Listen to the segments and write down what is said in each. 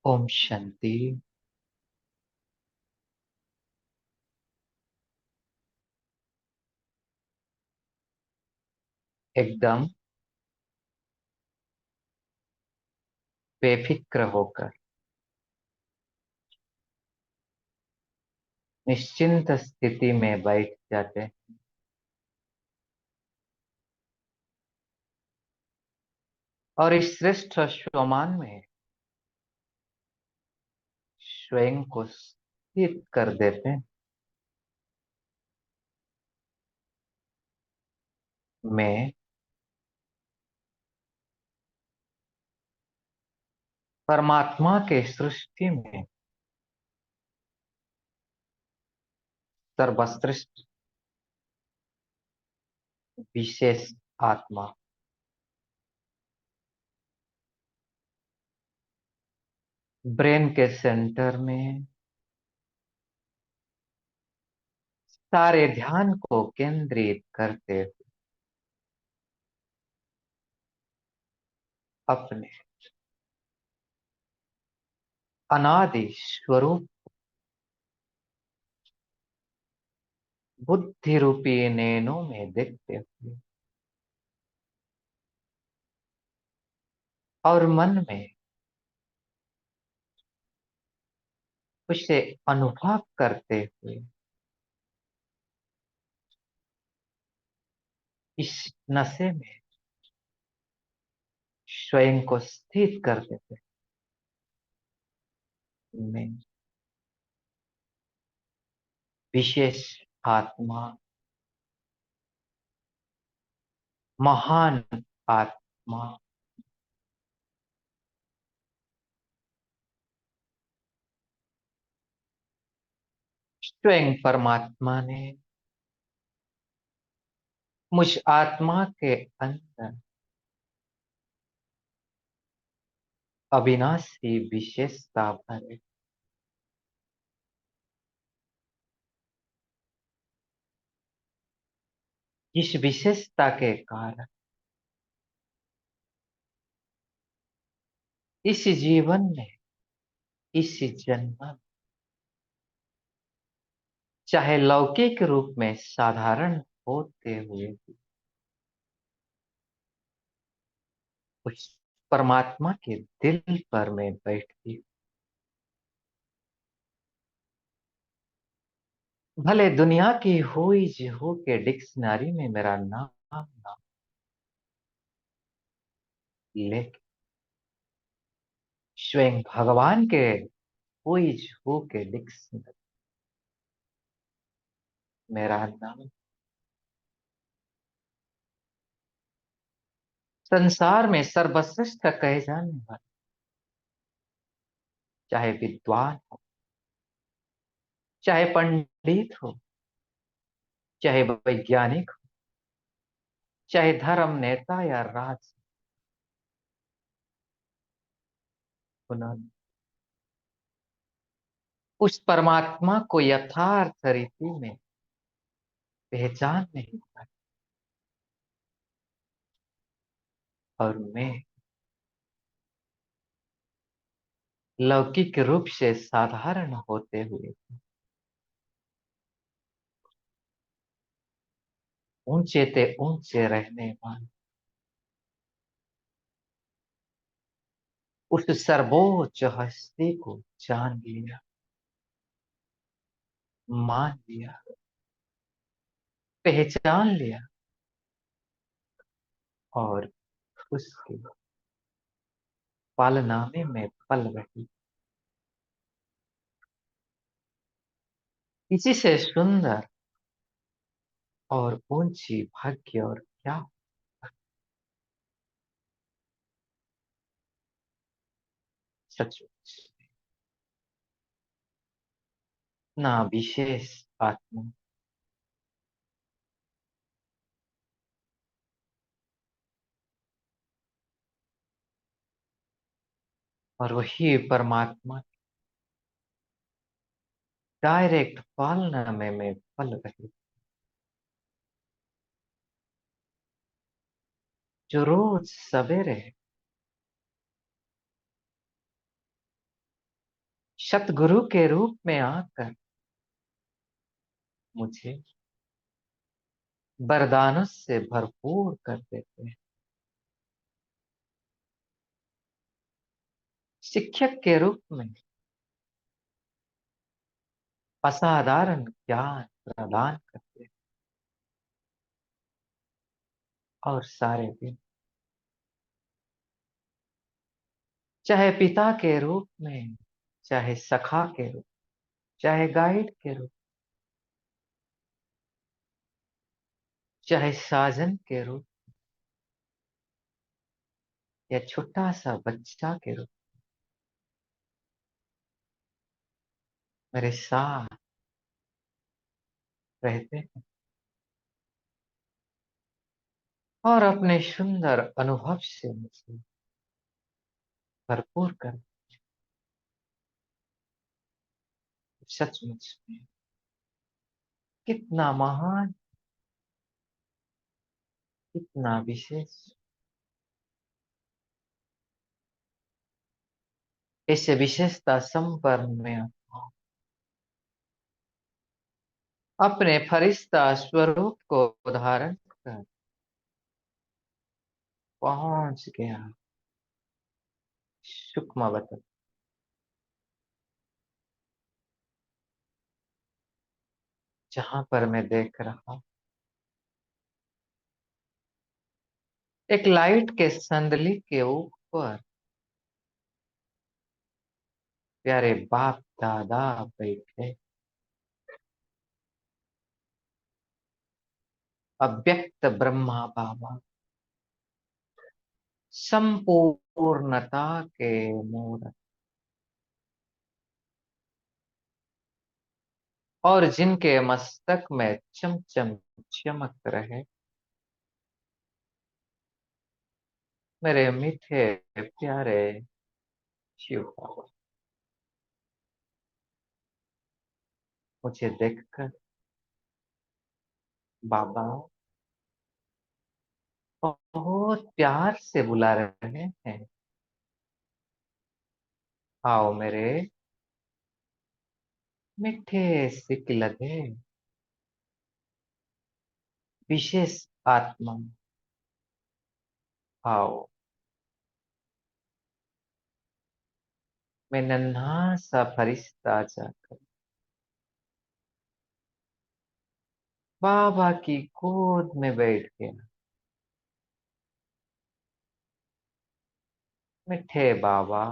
ओम शांति। एकदम बेफिक्र होकर निश्चिंत स्थिति में बैठ जाते हैं और इस श्रेष्ठ स्वमान में स्वयं को स्थित कर देते हैं। मैं परमात्मा के सृष्टि में सर्वश्रेष्ठ विशेष आत्मा, ब्रेन के सेंटर में सारे ध्यान को केंद्रित करते हुए अपने अनादि स्वरूप बुद्धि रूपी नैनों में देखते हुए और मन में उसे अनुभव करते हुए इस नशे में स्वयं को स्थित कर देते हैं। मैं विशेष आत्मा, महान आत्मा, स्वयं परमात्मा ने मुझ आत्मा के अंदर अविनाशी विशेषता भरे। इस विशेषता के कारण इस जीवन में, इस जन्म में, चाहे लौकिक रूप में साधारण होते हुए भी उस परमात्मा के दिल पर मैं बैठती हूँ। भले दुनिया की हुई हो के डिक्शनरी में मेरा नाम ना, लेकिन स्वयं भगवान के हुई हो के डिक्शनरी मेरा नाम संसार में सर्वश्रेष्ठ कहे जाने वाला, चाहे विद्वान हो, चाहे पंडित हो, चाहे वैज्ञानिक हो, चाहे धर्म नेता या राज, उन्होंने उस परमात्मा को यथार्थ रीति में पहचान नहीं पाई। और मैं लौकिक रूप से साधारण होते हुए ऊंचे ते ऊंचे रहने वाले उस सर्वोच्च हस्ती को जान लिया, मान लिया, पहचान लिया और उसके पालनामे में पल रही। इसी से सुंदर और ऊंची भाग्य और क्या हो। सचमुच ना विशेष आत्मा और वही परमात्मा डायरेक्ट पालनामे में पल रही, जो रोज सवेरे सतगुरु के रूप में आकर मुझे वरदानों से भरपूर कर देते हैं। शिक्षक के रूप में असाधारण ज्ञान प्रदान करते हैं। और सारे दिन चाहे पिता के रूप में, चाहे सखा के रूप, चाहे गाइड के रूप, चाहे साजन के रूप, या छोटा सा बच्चा के रूप, मेरे साथ रहते हैं और अपने सुंदर अनुभव से मुझे भरपूर कर। सचमुच में कितना महान, कितना विशेष। इस विशेषता संपन्न में अपने फरिश्ता स्वरूप को धारण कर पहुंच गया सूक्ष्म वतन, जहां पर मैं देख रहा एक लाइट के संदली के ऊपर प्यारे बाप दादा बैठे, अव्यक्त ब्रह्मा बाबा संपूर्णता के मूर्त, और जिनके मस्तक में चमचम चमक रहे मेरे मीठे प्यारे शिव बाबा। मुझे देखकर बाबा बहुत प्यार से बुला रहे हैं, आओ मेरे मीठे सिक लगे विशेष आत्मा, आओ। मैं नन्हा सा फरिश्ता जाकर बाबा की गोद में बैठ गया। मीठे बाबा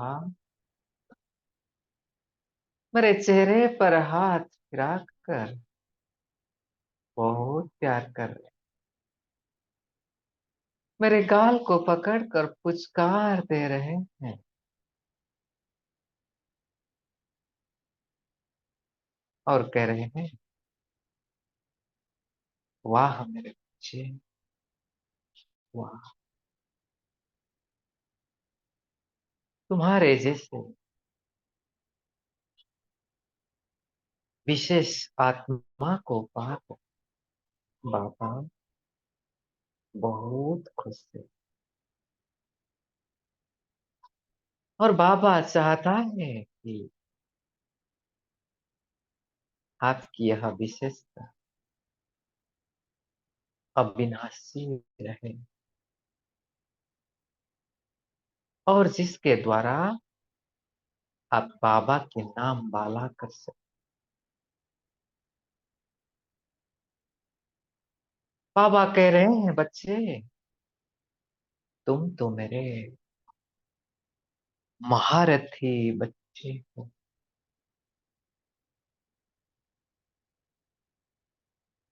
मेरे चेहरे पर हाथ फिरा कर बहुत प्यार कर रहे, मेरे गाल को पकड़कर पुचकार दे रहे हैं और कह रहे हैं, वाह मेरे बच्चे, वाह, तुम्हारे जैसे विशेष आत्मा को पाकर बाबा बहुत खुश थे। और बाबा चाहता है कि आपकी यह विशेषता अविनाशी रहे, और जिसके द्वारा आप बाबा के नाम वाला कर सकते। बाबा कह रहे हैं, बच्चे तुम तो मेरे महारथी बच्चे हो,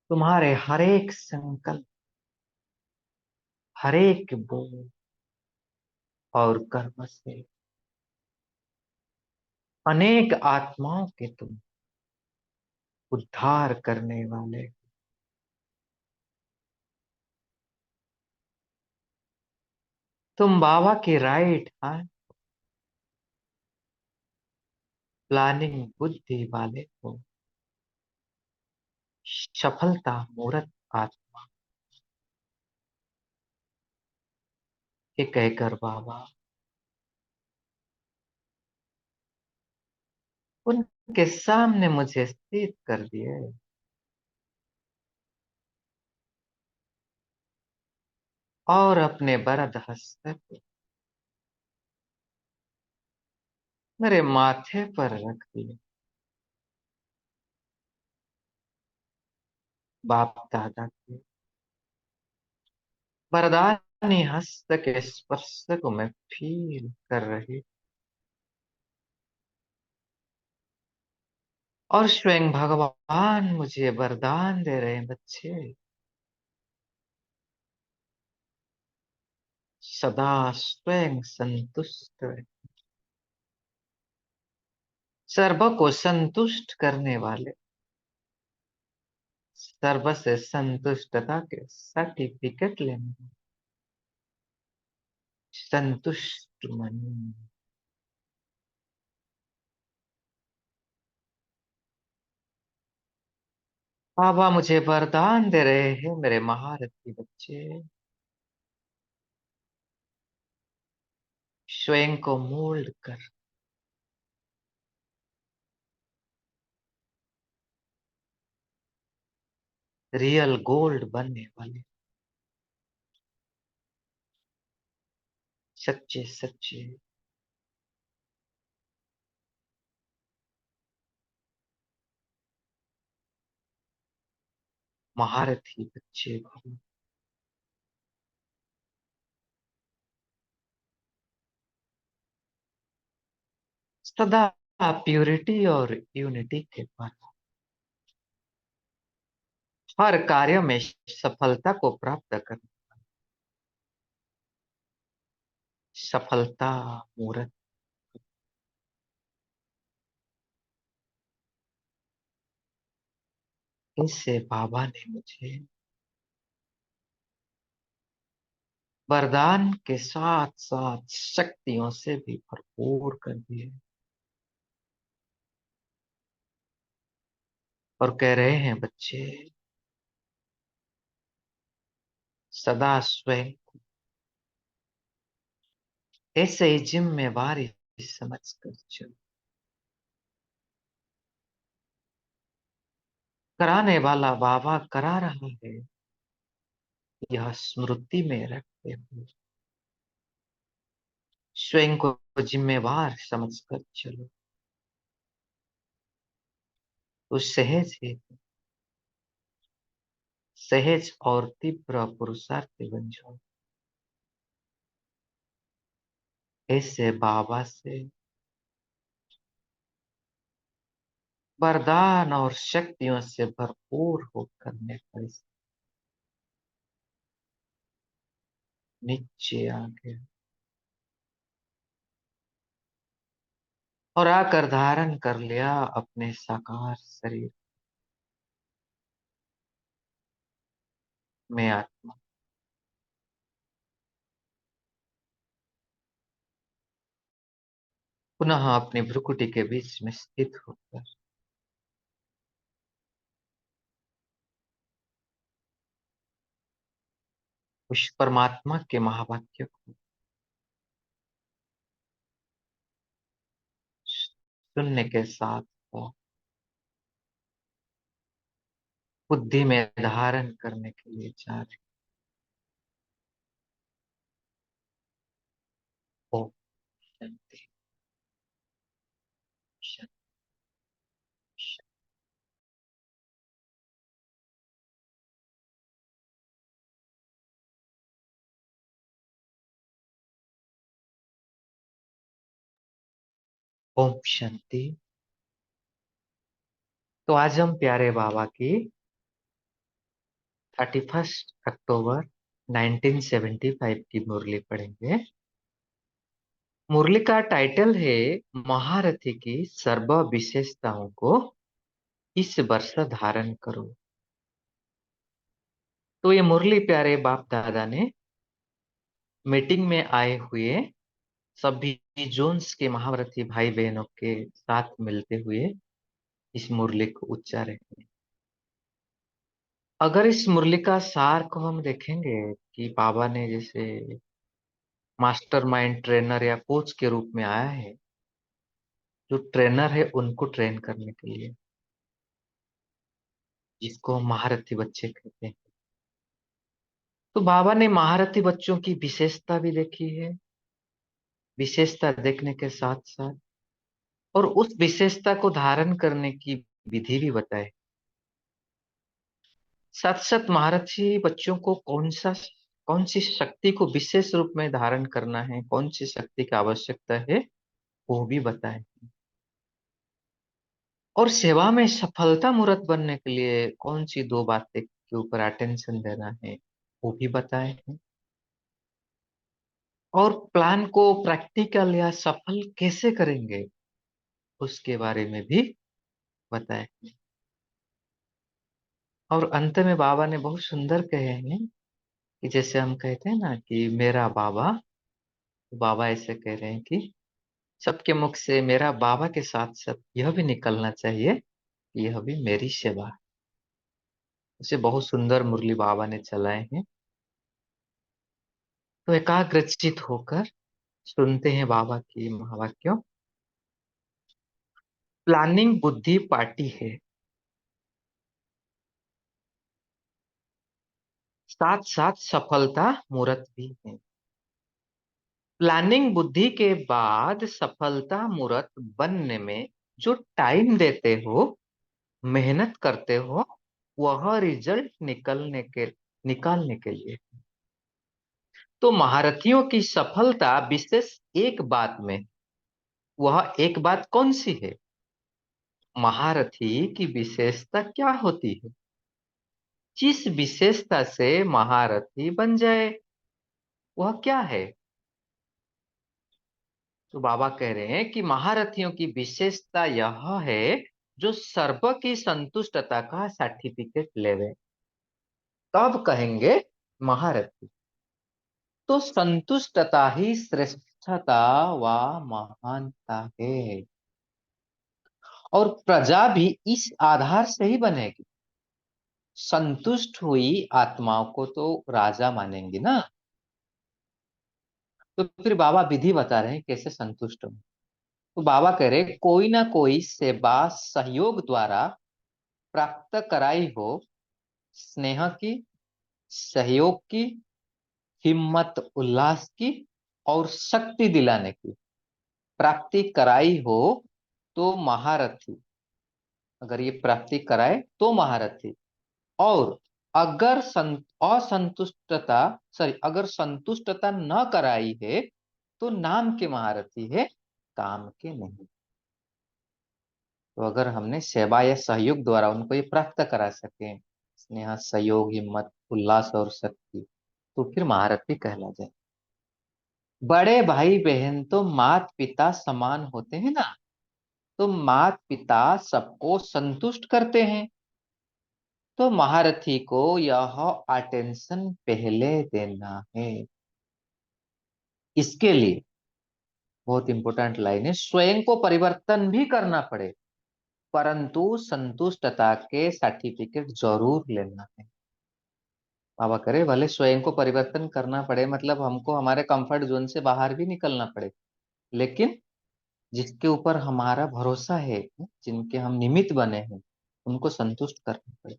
तुम्हारे हर एक संकल्प, हर एक बोल और कर्म से अनेक आत्माओं के तुम उद्धार करने वाले, तुम बाबा की राइट हैंड प्लानिंग बुद्धि वाले हो, सफलता मूर्त आत्मा। ये कहकर बाबा उनके सामने मुझे स्थित कर दिए और अपने वरद हस्त मेरे माथे पर रख दिए। बाप दादा के वरदानी हस्त के स्पर्श को मैं फील कर रही और स्वयं भगवान मुझे वरदान दे रहे हैं, बच्चे सदा स्वयं संतुष्ट रहे। सर्व को संतुष्ट करने वाले, सर्व से संतुष्टता के सर्टिफिकेट लेने, संतुष्ट मन। बाबा मुझे वरदान दे रहे हैं, मेरे महारथी बच्चे स्वयं को मोल्ड कर रियल गोल्ड बनने वाले, सच्चे सच्चे महारथी बच्चे बनो। सदा प्यूरिटी और यूनिटी के बनो। हर कार्य में सफलता को प्राप्त कर, सफलता मूर्त। इससे बाबा ने मुझे वरदान के साथ साथ शक्तियों से भी भरपूर कर दिए और कह रहे हैं, बच्चे सदा स्वयं ऐसे ही जिम्मेवारी समझ कर चलो। कराने वाला बाबा करा रहा है, यह स्मृति में रखते हुए स्वयं को जिम्मेवार समझकर चलो। तो सहज और तीव्र पुरुषार्थी बन जाओ। ऐसे बाबा से वरदान और शक्तियों से भरपूर होकर मैं नीचे आ गया और आकर धारण कर लिया अपने साकार शरीर में आत्मा। पुनः अपनी भ्रुकुटी के बीच में स्थित होकर उस परमात्मा के महावाक्य को सुनने के साथ वो बुद्धि में धारण करने के लिए जा रहे हो। शांति, शांति, शांति। ओम शांति। तो आज हम प्यारे बाबा की 31 अक्टूबर 1975 की मुरली पढ़ेंगे। मुरली का टाइटल है, महारथी की सर्व विशेषताओं को इस वर्ष धारण करो। तो ये मुरली प्यारे बाप दादा ने मीटिंग में आए हुए सभी जोन्स के महारथी भाई बहनों के साथ मिलते हुए इस मुरली को उच्चारण किए। अगर इस मुरली का सार को हम देखेंगे कि बाबा ने जैसे मास्टरमाइंड ट्रेनर या कोच के रूप में आया है, जो ट्रेनर है उनको ट्रेन करने के लिए, जिसको हम महारथी बच्चे कहते हैं। तो बाबा ने महारथी बच्चों की विशेषता भी देखी है, विशेषता देखने के साथ साथ और उस विशेषता को धारण करने की विधि भी बताए। साथ साथ महारथी बच्चों को कौन सी शक्ति को विशेष रूप में धारण करना है, कौन सी शक्ति की आवश्यकता है, वो भी बताए। और सेवा में सफलता मूर्त बनने के लिए कौन सी दो बातें के ऊपर अटेंशन देना है, वो भी बताए हैं। और प्लान को प्रैक्टिकल या सफल कैसे करेंगे, उसके बारे में भी बताए। और अंत में बाबा ने बहुत सुंदर कहे हैं कि जैसे हम कहते हैं ना कि मेरा बाबा, तो बाबा ऐसे कह रहे हैं कि सबके मुख से मेरा बाबा के साथ साथ यह भी निकलना चाहिए कि यह भी मेरी सेवा है। उसे बहुत सुंदर मुरली बाबा ने चलाए हैं। तो एकाग्रचित होकर सुनते हैं बाबा की महावाक्यों। प्लानिंग बुद्धि पार्टी है, साथ साथ सफलता मूर्त भी है। प्लानिंग बुद्धि के बाद सफलता मूर्त बनने में जो टाइम देते हो, मेहनत करते हो, वह रिजल्ट निकालने के लिए। तो महारथियों की सफलता विशेष एक बात में, वह एक बात कौन सी है? महारथी की विशेषता क्या होती है? जिस विशेषता से महारथी बन जाए, वह क्या है? तो बाबा कह रहे हैं कि महारथियों की विशेषता यह है जो सर्व की संतुष्टता का सर्टिफिकेट लेवे, तब कहेंगे महारथी। तो संतुष्टता ही श्रेष्ठता व महानता है। और प्रजा भी इस आधार से ही बनेगी। संतुष्ट हुई आत्माओं को तो राजा मानेंगे ना। तो फिर बाबा विधि बता रहे हैं कैसे संतुष्ट हो। तो बाबा कह रहे कोई ना कोई सेवा सहयोग द्वारा प्राप्त कराई हो, स्नेह की, सहयोग की, हिम्मत उल्लास की और शक्ति दिलाने की प्राप्ति कराई हो, तो महारथी। अगर ये प्राप्ति कराए तो महारथी। और अगर असंतुष्टता, सॉरी, अगर संतुष्टता न कराई है तो नाम के महारथी है, काम के नहीं। तो अगर हमने सेवा या सहयोग द्वारा उनको ये प्राप्त करा सके, स्नेह, सहयोग, हिम्मत, उल्लास और शक्ति, तो फिर महारथी कहला जाए। बड़े भाई बहन तो मात पिता समान होते हैं ना। तो मात पिता सबको संतुष्ट करते हैं। तो महारथी को यह अटेंशन पहले देना है। इसके लिए बहुत इंपॉर्टेंट लाइन है, स्वयं को परिवर्तन भी करना पड़े, परंतु संतुष्टता के सर्टिफिकेट जरूर लेना है। बाबा करे भले स्वयं को परिवर्तन करना पड़े, मतलब हमको हमारे कंफर्ट जोन से बाहर भी निकलना पड़े, लेकिन जिसके ऊपर हमारा भरोसा है, जिनके हम निमित्त बने हैं, उनको संतुष्ट करना पड़े।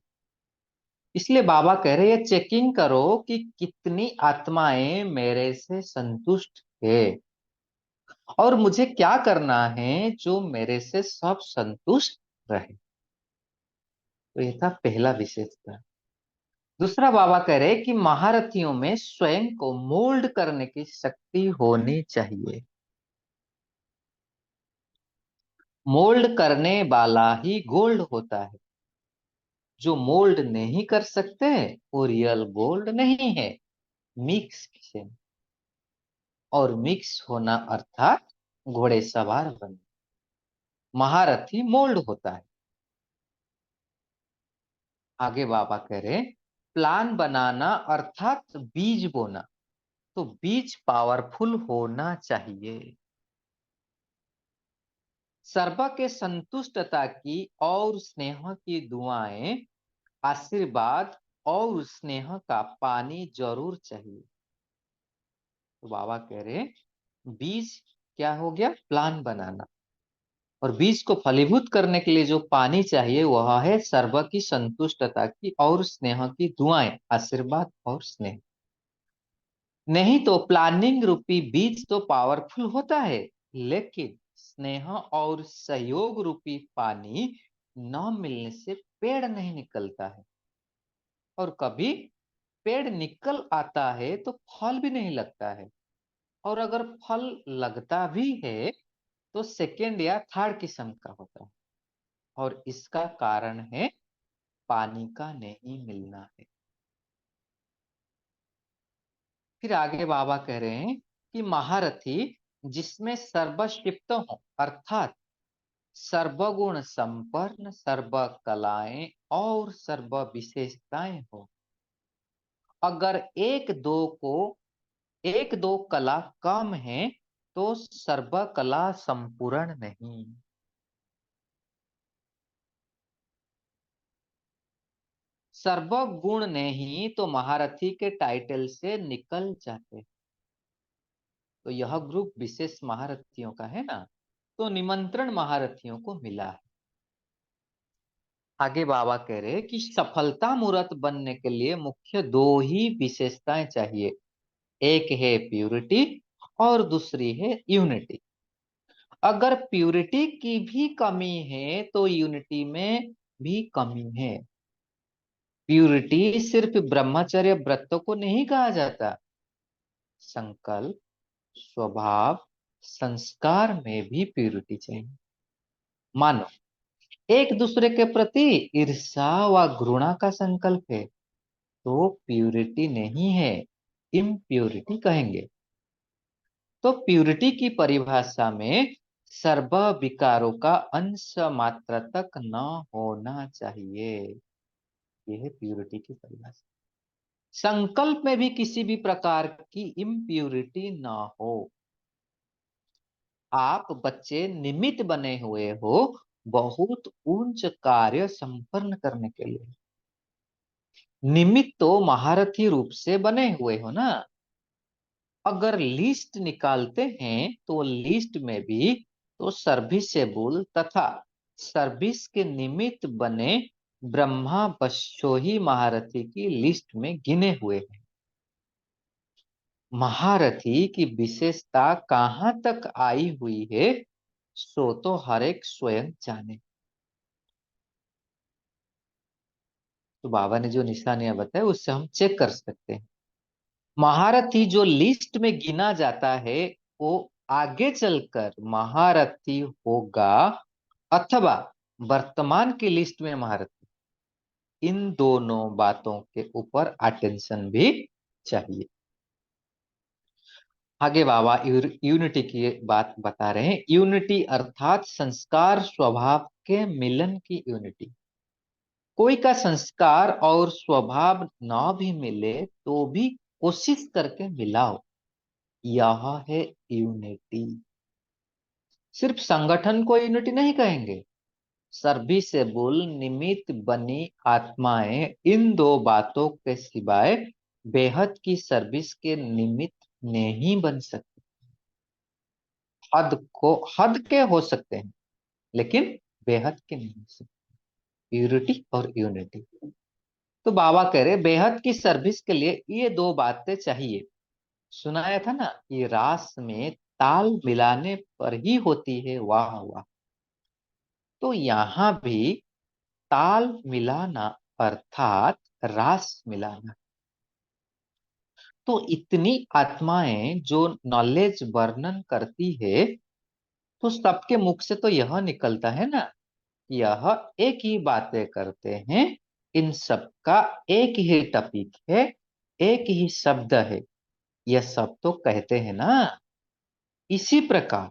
इसलिए बाबा कह रहे हैं चेकिंग करो कि कितनी आत्माएं मेरे से संतुष्ट है, और मुझे क्या करना है जो मेरे से सब संतुष्ट रहे। तो ये था पहला विशेषता। दूसरा बाबा कह रहे कि महारथियों में स्वयं को मोल्ड करने की शक्ति होनी चाहिए। मोल्ड करने वाला ही गोल्ड होता है। जो मोल्ड नहीं कर सकते वो रियल गोल्ड नहीं है, मिक्स से। और मिक्स होना अर्थात घोड़े सवार बने। महारथी मोल्ड होता है। आगे बाबा कह रहे प्लान बनाना अर्थात बीज बोना। तो बीज पावरफुल होना चाहिए। सर्व के संतुष्टता की और स्नेह की दुआएं, आशीर्वाद और स्नेह का पानी जरूर चाहिए। तो बाबा कह रहे बीज क्या हो गया? प्लान बनाना। और बीज को फलीभूत करने के लिए जो पानी चाहिए वह है सर्व की संतुष्टता की और स्नेह की दुआएं, आशीर्वाद और स्नेह। नहीं तो प्लानिंग रूपी बीज तो पावरफुल होता है, लेकिन स्नेह और सहयोग रूपी पानी न मिलने से पेड़ नहीं निकलता है। और कभी पेड़ निकल आता है तो फल भी नहीं लगता है। और अगर फल लगता भी है तो सेकेंड या थर्ड किस्म का होता है। और इसका कारण है पानी का नहीं मिलना है। फिर आगे बाबा कह रहे हैं कि महारथी जिसमें सर्वक्षिप्त हो, अर्थात सर्वगुण संपन्न, सर्व कलाएं और सर्व विशेषताएं हो। अगर एक दो कला कम है तो सर्व कला संपूर्ण नहीं। सर्वगुण नहीं तो महारथी के टाइटल से निकल जाते। तो यह ग्रुप विशेष महारथियों का है ना, तो निमंत्रण महारथियों को मिला है। आगे बाबा कह रहे हैं कि सफलता मूर्त बनने के लिए मुख्य दो ही विशेषताएं चाहिए। एक है प्यूरिटी और दूसरी है यूनिटी। अगर प्यूरिटी की भी कमी है तो यूनिटी में भी कमी है। प्यूरिटी सिर्फ ब्रह्मचर्य व्रतों को नहीं कहा जाता, संकल्प, स्वभाव, संस्कार में भी प्यूरिटी चाहिए। मानो एक दूसरे के प्रति ईर्ष्या व घृणा का संकल्प है तो प्यूरिटी नहीं है, इम्प्योरिटी कहेंगे। तो प्यूरिटी की परिभाषा में सर्व विकारों का अंश मात्र तक न होना चाहिए। यह है प्यूरिटी की परिभाषा। संकल्प में भी किसी भी प्रकार की इम्प्यूरिटी ना हो। आप बच्चे निमित्त बने हुए हो बहुत उच्च कार्य संपन्न करने के लिए। निमित्त तो महारथी रूप से बने हुए हो ना। अगर लिस्ट निकालते हैं तो लिस्ट में भी तो सर्विसेबल तथा सर्विस के निमित्त बने ब्रह्मा बच्चों ही महारथी की लिस्ट में गिने हुए हैं। महारथी की विशेषता कहाँ तक आई हुई है सो तो हर एक स्वयं जाने। तो बाबा ने जो निशानियां बताए उससे हम चेक कर सकते हैं। महारथी जो लिस्ट में गिना जाता है वो आगे चलकर महारथी होगा अथवा वर्तमान की लिस्ट में महारथी। इन दोनों बातों के ऊपर अटेंशन भी चाहिए। आगे बाबा यूनिटी की बात बता रहे हैं। यूनिटी अर्थात संस्कार स्वभाव के मिलन की यूनिटी। कोई का संस्कार और स्वभाव ना भी मिले तो भी कोशिश करके मिलाओ, यह है यूनिटी। सिर्फ संगठन को यूनिटी नहीं कहेंगे। सर्विसेबल निमित्त बनी आत्माएं इन दो बातों के सिवाय बेहद की सर्विस के निमित्त नहीं बन सकती। हद के हो सकते हैं लेकिन बेहद के नहीं हो सकते। प्यूरिटी और यूनिटी। तो बाबा कह रहे बेहद की सर्विस के लिए ये दो बातें चाहिए। सुनाया था ना कि रास में ताल मिलाने पर ही होती है वाह वाह। तो यहाँ भी ताल मिलाना अर्थात रास मिलाना। तो इतनी आत्माएं जो नॉलेज वर्णन करती है तो सबके मुख से तो यह निकलता है ना, यह एक ही बातें करते हैं। इन सब का एक ही टॉपिक है, एक ही शब्द है। यह सब तो कहते हैं ना। इसी प्रकार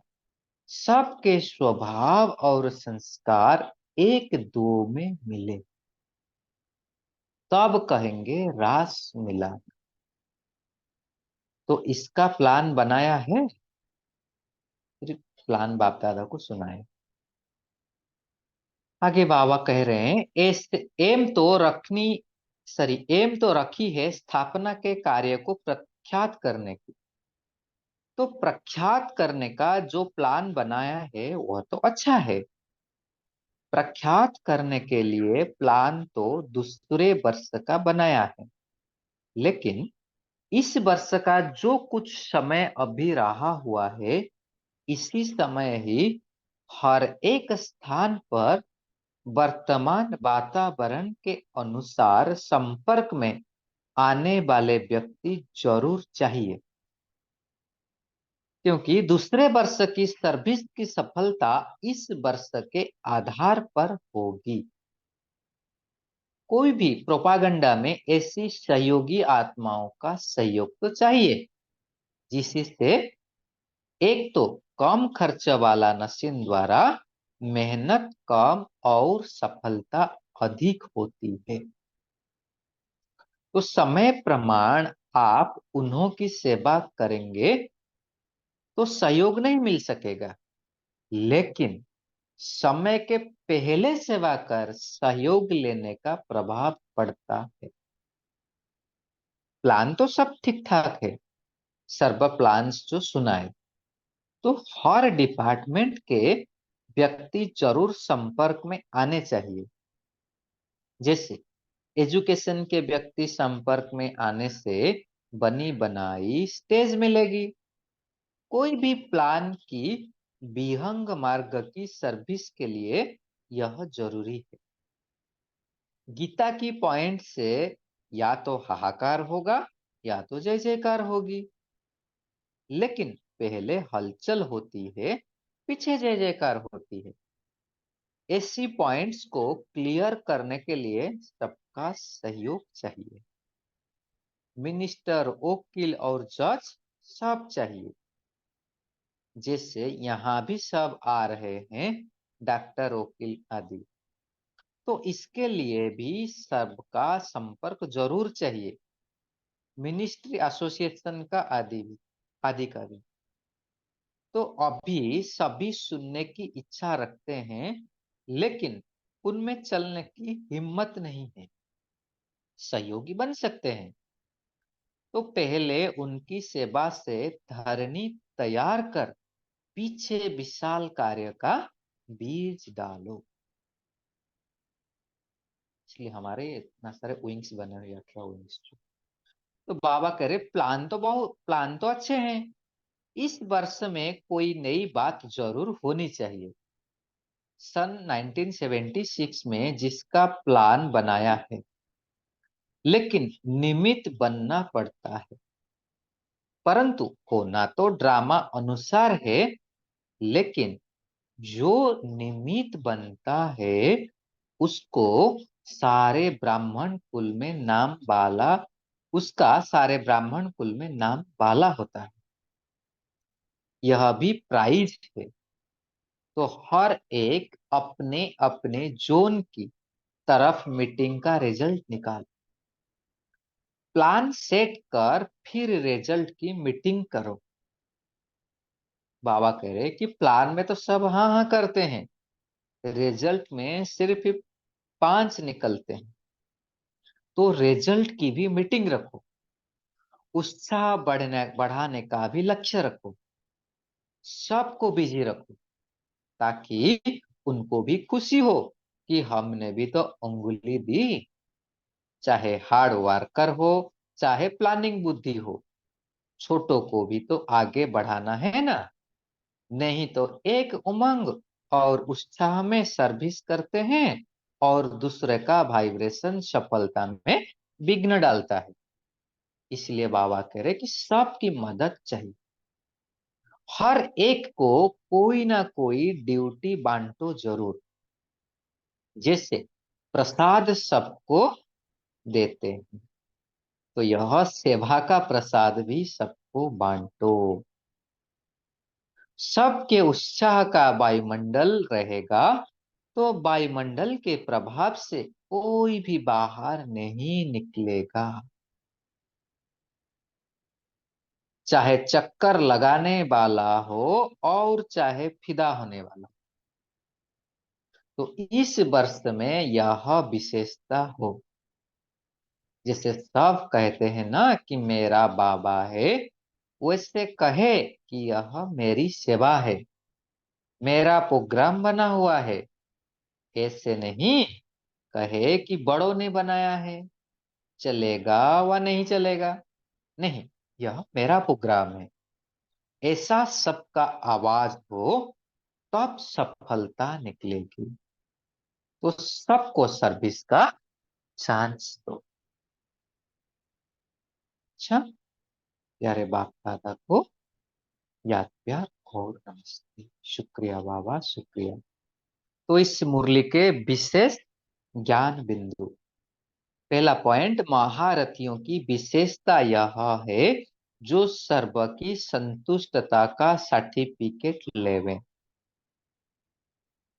सबके स्वभाव और संस्कार एक दो में मिले तब कहेंगे रास मिला। तो इसका प्लान बनाया है, फिर प्लान बाप दादा को सुनाए। आगे बाबा कह रहे हैं एम तो रखनी एम तो रखी है स्थापना के कार्य को प्रख्यात करने की। तो प्रख्यात करने का जो प्लान बनाया है वह तो अच्छा है। प्रख्यात करने के लिए प्लान तो दूसरे वर्ष का बनाया है, लेकिन इस वर्ष का जो कुछ समय अभी रहा हुआ है, इसी समय ही हर एक स्थान पर वर्तमान वातावरण के अनुसार संपर्क में आने वाले व्यक्ति जरूर चाहिए, क्योंकि दूसरे वर्ष की सर्विस की सफलता इस वर्ष के आधार पर होगी। कोई भी प्रोपागंडा में ऐसी सहयोगी आत्माओं का सहयोग तो चाहिए, जिससे एक तो कम खर्च वाला मशीन द्वारा मेहनत कम और सफलता अधिक होती है। तो समय प्रमाण आप उन्हों की सेवा करेंगे तो सहयोग नहीं मिल सकेगा, लेकिन समय के पहले सेवा कर सहयोग लेने का प्रभाव पड़ता है। प्लान तो सब ठीक ठाक है, सर्व प्लान्स जो सुनाए, तो हर डिपार्टमेंट के व्यक्ति जरूर संपर्क में आने चाहिए। जैसे एजुकेशन के व्यक्ति संपर्क में आने से बनी बनाई स्टेज मिलेगी। कोई भी प्लान की विहंग मार्ग की सर्विस के लिए यह जरूरी है। गीता की पॉइंट से या तो हाहाकार होगा या तो जय जयकार होगी, लेकिन पहले हलचल होती है, पीछे जय जयकार होती है। ऐसी पॉइंट्स को क्लियर करने के लिए सबका सहयोग चाहिए। मिनिस्टर, वकील और जज सब चाहिए। जैसे यहाँ भी सब आ रहे हैं, डॉक्टर, वकील आदि, तो इसके लिए भी सबका संपर्क जरूर चाहिए। मिनिस्ट्री एसोसिएशन का आदि का भी। तो अभी सभी सुनने की इच्छा रखते हैं, लेकिन उनमें चलने की हिम्मत नहीं है। सहयोगी बन सकते हैं, तो पहले उनकी सेवा से धरनी तैयार कर पीछे विशाल कार्य का बीज डालो। इसलिए हमारे इतना सारे विंग्स बने हुए, 18 विंग्स। तो बाबा कह रहे प्लान तो अच्छे हैं, इस वर्ष में कोई नई बात जरूर होनी चाहिए। सन 1976 में जिसका प्लान बनाया है, लेकिन निमित्त बनना पड़ता है। परंतु होना तो ड्रामा अनुसार है, लेकिन जो निमित्त बनता है उसको सारे ब्राह्मण कुल में नाम वाला उसका सारे ब्राह्मण कुल में नाम वाला होता है। यह भी प्राइज है। तो हर एक अपने अपने जोन की तरफ मीटिंग का रिजल्ट निकाल, प्लान सेट कर फिर रिजल्ट की मीटिंग करो। बाबा कह रहे कि प्लान में तो सब हाँ हाँ करते हैं, रिजल्ट में सिर्फ 5 निकलते हैं। तो रिजल्ट की भी मीटिंग रखो, उत्साह बढ़ाने का भी लक्ष्य रखो, सबको बिजी रखो, ताकि उनको भी खुशी हो कि हमने भी तो अंगुली दी। चाहे हार्ड वर्कर हो, चाहे प्लानिंग बुद्धि हो, छोटों को भी तो आगे बढ़ाना है ना। नहीं तो एक उमंग और उत्साह में सर्विस करते हैं और दूसरे का वाइब्रेशन सफलता में विघ्न डालता है। इसलिए बाबा कह रहे कि सबकी मदद चाहिए। हर एक को कोई ना कोई ड्यूटी बांटो जरूर। जैसे प्रसाद सबको देते हैं, तो यह सेवा का प्रसाद भी सबको बांटो। सबके उत्साह का वायुमंडल रहेगा, तो वायुमंडल के प्रभाव से कोई भी बाहर नहीं निकलेगा। चाहे चक्कर लगाने वाला हो और चाहे फिदा होने वाला। तो इस वर्ष में यह विशेषता हो। जैसे सब कहते हैं ना कि मेरा बाबा है, वैसे कहे कि यह मेरी सेवा है, मेरा प्रोग्राम बना हुआ है। ऐसे नहीं कहे कि बड़ों ने बनाया है, चलेगा व नहीं चलेगा। नहीं, यह मेरा प्रोग्राम है। ऐसा सबका आवाज हो तब सफलता निकलेगी। तो सबको सर्विस का चांस दो। अच्छा, प्यारे बाप दादा को याद प्यार और नमस्ते। शुक्रिया बाबा, शुक्रिया। तो इस मुरली के विशेष ज्ञान बिंदु। पहला पॉइंट, महारथियों की विशेषता यह है जो सर्व की संतुष्टता का सर्टिफिकेट लेवे।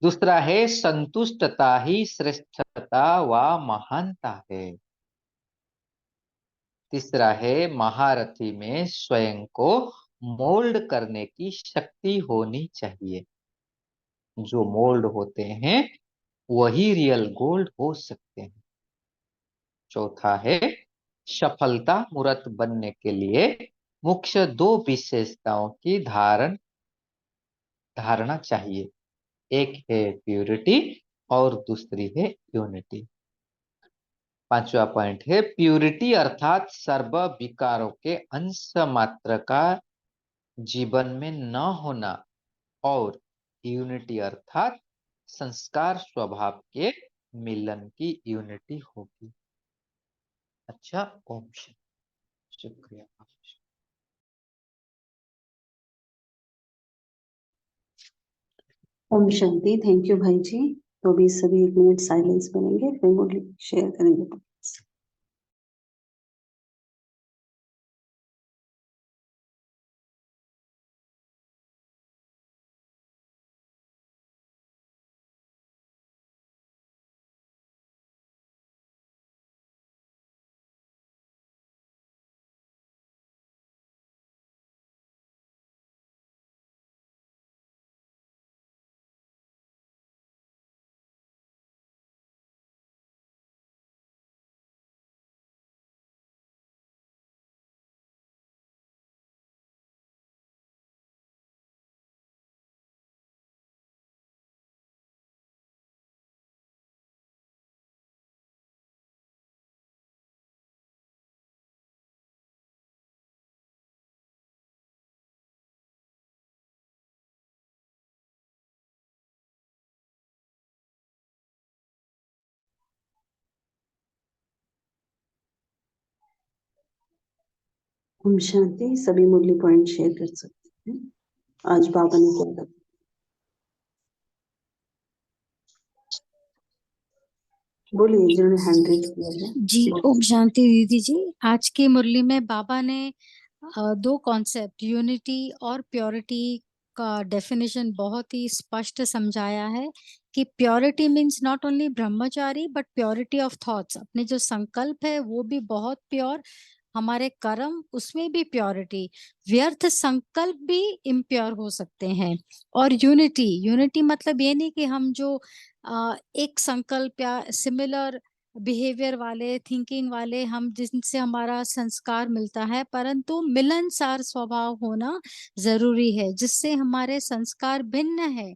दूसरा है, संतुष्टता ही श्रेष्ठता व महानता है। तीसरा है, महारथी में स्वयं को मोल्ड करने की शक्ति होनी चाहिए। जो मोल्ड होते हैं वही रियल गोल्ड हो सकते हैं। चौथा है, सफलता मूर्त बनने के लिए मुख्य दो विशेषताओं की धारणा चाहिए। एक है प्यूरिटी और दूसरी है यूनिटी। पांचवा पॉइंट है, प्यूरिटी अर्थात सर्व विकारों के अंश मात्र का जीवन में न होना, और यूनिटी अर्थात संस्कार स्वभाव के मिलन की यूनिटी होगी। अच्छा, ओम शांति। शुक्रिया। ओम शांति। थैंक यू भाई जी। तो अभी सभी 1 मिनट साइलेंस बनेंगे, फिर मुरली शेयर करेंगे। ओम शांति। सभी मुरली पॉइंट शेयर कर सकते हैं। आज बाबा ने क्या कहा? बोलिए, जिन्होंने हैंड रेज किया है। जी, ओम शांति दीदी जी। आज की मुरली में बाबा ने दो कॉन्सेप्ट यूनिटी और प्योरिटी का डेफिनेशन बहुत ही स्पष्ट समझाया है कि purity means not only Brahmachari but purity of thoughts. अपने जो संकल्प है वो भी बहुत प्योर, हमारे कर्म उसमें भी प्योरिटी, व्यर्थ संकल्प भी इम्प्योर हो सकते हैं। और यूनिटी, यूनिटी मतलब ये नहीं कि हम जो एक संकल्प या सिमिलर बिहेवियर वाले, थिंकिंग वाले हम, जिनसे हमारा संस्कार मिलता है, परंतु मिलनसार स्वभाव होना जरूरी है, जिससे हमारे संस्कार भिन्न है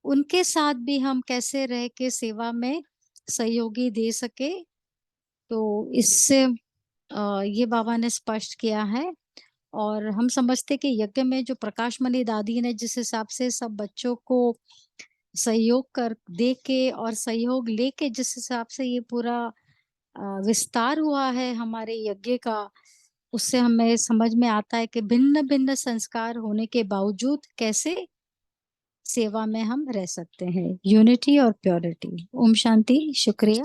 उनके साथ भी हम कैसे रह के सेवा में सहयोगी दे सके। तो इससे ये बाबा ने स्पष्ट किया है। और हम समझते कि यज्ञ में जो प्रकाशमणि दादी ने जिस हिसाब से सब बच्चों को सहयोग कर दे के और सहयोग लेके जिस हिसाब से ये पूरा विस्तार हुआ है हमारे यज्ञ का, उससे हमें समझ में आता है कि भिन्न भिन्न संस्कार होने के बावजूद कैसे सेवा में हम रह सकते हैं। यूनिटी और प्योरिटी। ओम शांति। शुक्रिया।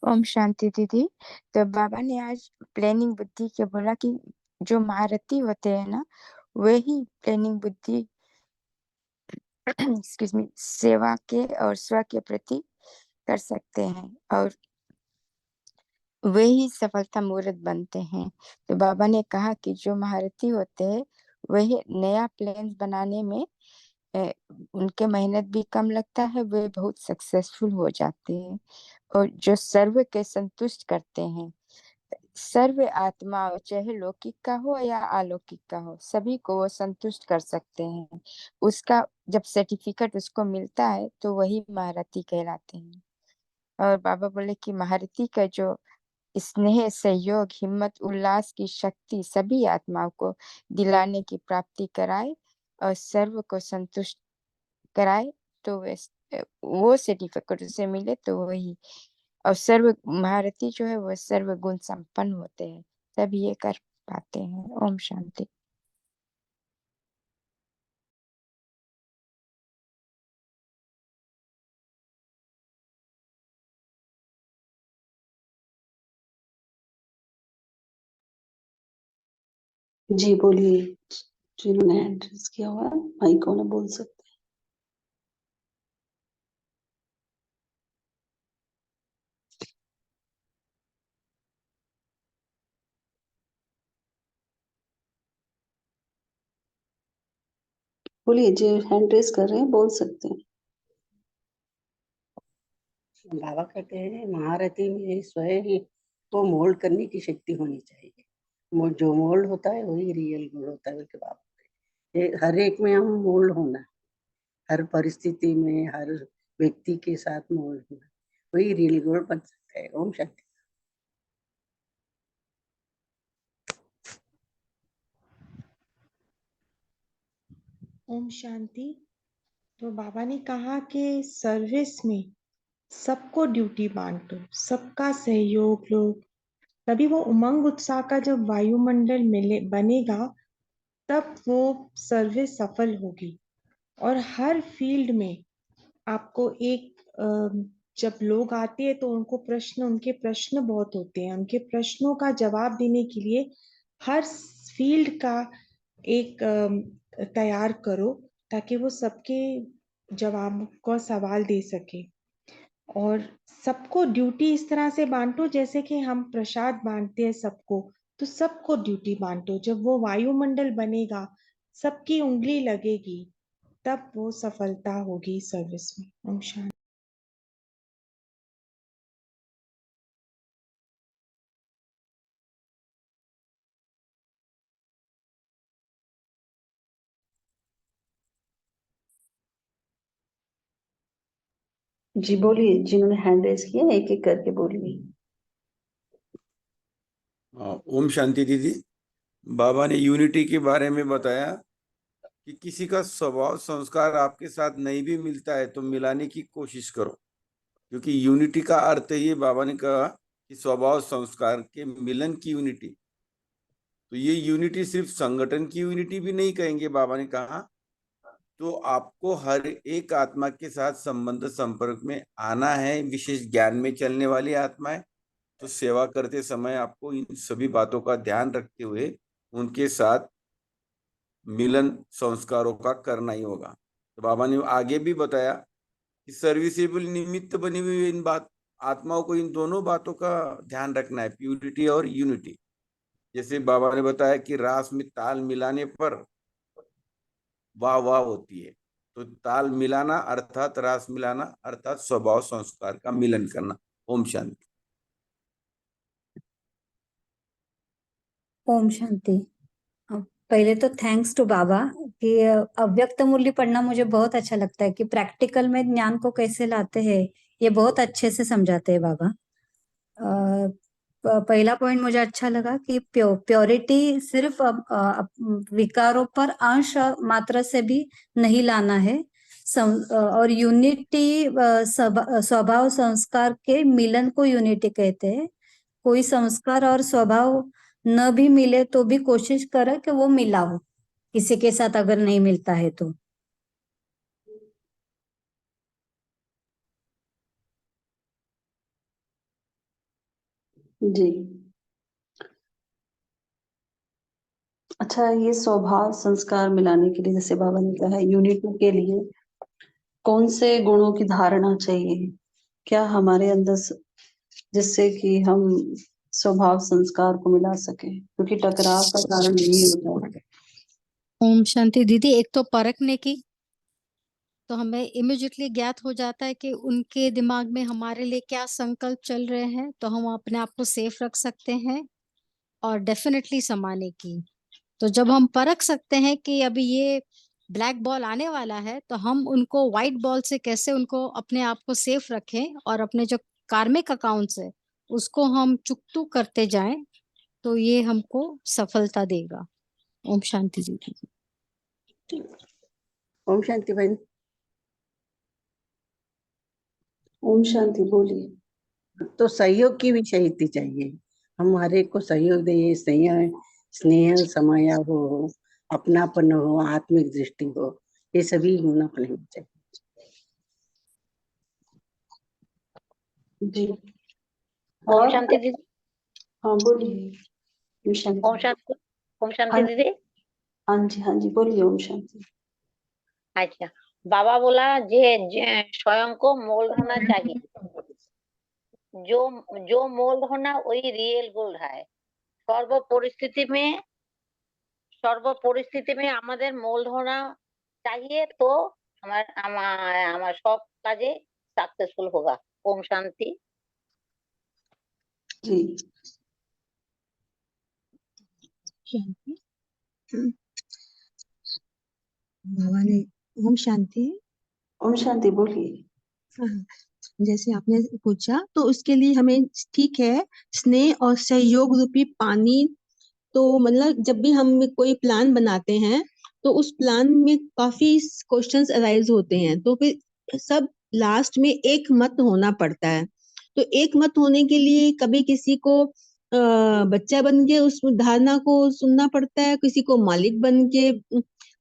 ओम शांति दीदी। तो बाबा ने आज प्लानिंग बुद्धि के बोला कि जो महारथी होते हैं ना, वही प्लानिंग बुद्धि एक्सक्यूज मी सेवा के और स्व के प्रति कर सकते हैं, और वही सफलता मूर्त बनते हैं। तो बाबा ने कहा कि जो महारथी होते हैं वही नया प्लान बनाने में उनके मेहनत भी कम लगता है, वे बहुत सक्सेसफुल हो जाते हैं। और जो सर्व के संतुष्ट करते हैं, सर्व आत्माओं चाहे लौकिक का हो या अलौकिक का हो, सभी को वो संतुष्ट कर सकते हैं। उसका जब सर्टिफिकेट उसको मिलता है तो वही महारथी कहलाते हैं। और बाबा बोले कि महारथी का जो स्नेह, सहयोग, हिम्मत, उल्लास की शक्ति सभी आत्माओं को दिलाने की प्राप्ति कराए और सर्व को संतुष्ट कराए, तो वो सर्टिफिकेट उसे मिले तो वही। और सर्व महारथी जो है वो सर्व गुण संपन्न होते हैं, तब ये कर पाते हैं। ओम शांति। जी बोलिए, जिन्होंने एड्रेस किया हुआ है माइक ऑन है, बोल सकते हैं। बोलिए, जो हैंड रेस कर रहे हैं बोल सकते हैं। बाबा कहते हैं महारथी में स्वयं ही वो मोल्ड करने की शक्ति होनी चाहिए। जो मोल्ड होता है वही रियल गुण होता है उसके बाबा। हर एक में हम मोल्ड होना, हर परिस्थिति में हर व्यक्ति के साथ मोल्ड होना, वही रियल गुण बन सकता है। ओम शांति। ओम शांति। तो बाबा ने कहा कि सर्विस में सबको ड्यूटी बांटो, सबका सहयोग लो, तभी वो उमंग उत्साह का जब वायुमंडल मिले बनेगा, तब वो सर्विस सफल होगी। और हर फील्ड में आपको जब लोग आते हैं तो उनके प्रश्न बहुत होते हैं, उनके प्रश्नों का जवाब देने के लिए हर फील्ड का एक तैयार करो, ताकि वो सबके जवाब का सवाल दे सके। और सबको ड्यूटी इस तरह से बांटो जैसे कि हम प्रसाद बांटते हैं सबको, तो सबको ड्यूटी बांटो। जब वो वायुमंडल बनेगा, सबकी उंगली लगेगी, तब वो सफलता होगी सर्विस में। ओम शांति। जी बोलिए, जिन्होंने हैंड रेस किया एक एक करके बोलिए। ओम शांति दीदी। बाबा ने यूनिटी के बारे में बताया कि किसी का स्वभाव संस्कार आपके साथ नहीं भी मिलता है तो मिलाने की कोशिश करो, क्योंकि यूनिटी का अर्थ ही बाबा ने कहा कि स्वभाव संस्कार के मिलन की यूनिटी। तो ये यूनिटी सिर्फ संगठन की यूनिटी भी नहीं कहेंगे बाबा ने कहा, तो आपको हर एक आत्मा के साथ संबंध संपर्क में आना है। विशेष ज्ञान में चलने वाली आत्माएं, तो सेवा करते समय आपको इन सभी बातों का ध्यान रखते हुए उनके साथ मिलन संस्कारों का करना ही होगा। तो बाबा ने आगे भी बताया कि सर्विसेबल निमित्त बनी हुई इन बात आत्माओं को इन दोनों बातों का ध्यान रखना है, प्यूरिटी और यूनिटी। जैसे बाबा ने बताया कि रास में ताल मिलाने पर वाह वाह होती है, तो ताल मिलाना अर्थात रास मिलाना अर्थात स्वभाव संस्कार का मिलन करना। ओम शांति। ओम शांति। पहले तो थैंक्स टू बाबा कि अव्यक्त मूल्य पढ़ना मुझे बहुत अच्छा लगता है कि प्रैक्टिकल में ज्ञान को कैसे लाते हैं, ये बहुत अच्छे से समझाते हैं बाबा। पहला पॉइंट मुझे अच्छा लगा कि प्योरिटी सिर्फ विकारों पर अंश मात्रा से भी नहीं लाना है, और यूनिटी स्वभाव संस्कार के मिलन को यूनिटी कहते हैं। कोई संस्कार और स्वभाव न भी मिले तो भी कोशिश करे कि वो मिला हो, किसी के साथ अगर नहीं मिलता है तो। जी अच्छा, ये स्वभाव संस्कार मिलाने के लिए जैसे बाबा ने कहा यूनिटी के लिए कौन से गुणों की धारणा चाहिए, क्या हमारे अंदर जिससे कि हम स्वभाव संस्कार को मिला सके, क्योंकि टकराव का कारण यही होता है। ओम शांति दीदी। एक तो परखने की, तो हमें इमिजिएटली ज्ञात हो जाता है कि उनके दिमाग में हमारे लिए क्या संकल्प चल रहे हैं, तो हम अपने आप को सेफ रख सकते हैं। और डेफिनेटली समाने की। तो जब हम परख सकते हैं कि अभी ये ब्लैक बॉल आने वाला है, तो हम उनको व्हाइट बॉल से कैसे उनको अपने आप को सेफ रखें और अपने जो कार्मिक अकाउंट्स है उसको हम चुकतू करते जाएं, तो ये हमको सफलता देगा। ओम शांति जी। ओम शांति बहन। ओम शांति बोलिए। तो सहयोग की भी शक्ति चाहिए। हम हर एक को सहयोग दें, स्नेह समय हो, अपनापन हो, आत्मिक दृष्टि हो, ये सभी गुण अपने में चाहिए। जी। ओम और शांति दीदी। हाँ बोलिए। ओम शांति। ओम शांति। ओम शांति हाँ दीदी। हाँ जी बोलिए। ओम शांति। अच्छा, बाबा बोला जे स्वयं को मोल्ड होना चाहिए। जो जो मोल्ड होना वही रियल गोल्ड है। सर्व परिस्थिति में আমাদের মোল্ড होना चाहिए, तो हमारा सब काजे सक्सेसफुल होगा। ओम शांति। जी। शांति। बाबा ने ओम शांति। ओम शांति बोलिए। हाँ, जैसे आपने पूछा तो उसके लिए हमें ठीक है स्नेह और सहयोग रूपी पानी। तो मतलब जब भी हम कोई प्लान बनाते हैं तो उस प्लान में काफी क्वेश्चंस अराइज होते हैं, तो फिर सब लास्ट में एक मत होना पड़ता है। तो एक मत होने के लिए कभी किसी को बच्चा बन के उस धारणा को सुनना पड़ता है, किसी को मालिक बन के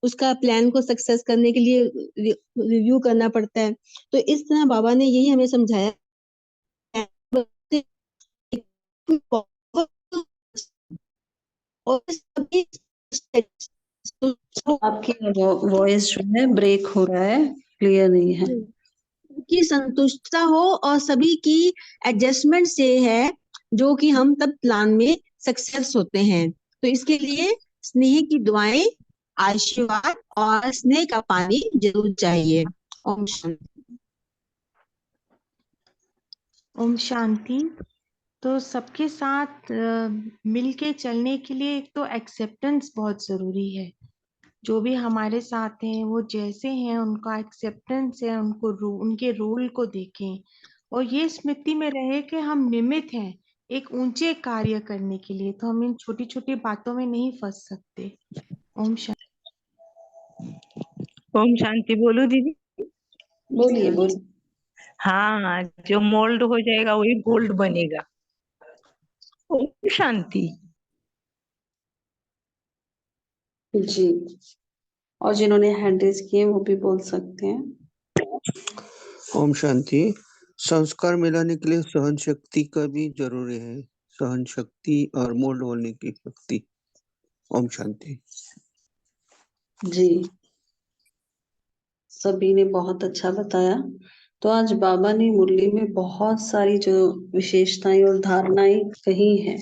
उसका प्लान को सक्सेस करने के लिए रिव्यू करना पड़ता है। तो इस तरह बाबा ने यही हमें समझाया और सभी आपकी वॉइस जो है ब्रेक हो रहा है, क्लियर नहीं है। की संतुष्टता हो और सभी की एडजस्टमेंट से है जो कि हम तब प्लान में सक्सेस होते हैं। तो इसके लिए स्नेह की दुआएं, आशीर्वाद और स्नेह का पानी जरूर चाहिए। ओम शांति। ओम शांति। तो सबके साथ मिलके चलने के लिए एक तो एक्सेप्टेंस बहुत जरूरी है। जो भी हमारे साथ हैं वो जैसे हैं उनका एक्सेप्टेंस है, उनके रोल को देखें और ये स्मृति में रहे कि हम निमित्त हैं एक ऊंचे कार्य करने के लिए। तो हम इन छोटी छोटी बातों में नहीं फंस सकते। ओम शांति। ओम शांति बोलो दीदी। बोलिए बोलिए। हाँ, जो मोल्ड हो जाएगा वही गोल्ड बनेगा। ओम शांति। जी। और जिन्होंने हैंड रेज किए वो भी बोल सकते हैं। ओम शांति। संस्कार मिलाने के लिए सहन शक्ति का भी जरूरी है, सहन शक्ति और मोल्ड होने की शक्ति। ओम शांति। जी, सभी ने बहुत अच्छा बताया। तो आज बाबा ने मुरली में बहुत सारी जो विशेषताएं और धारणाएं कही हैं,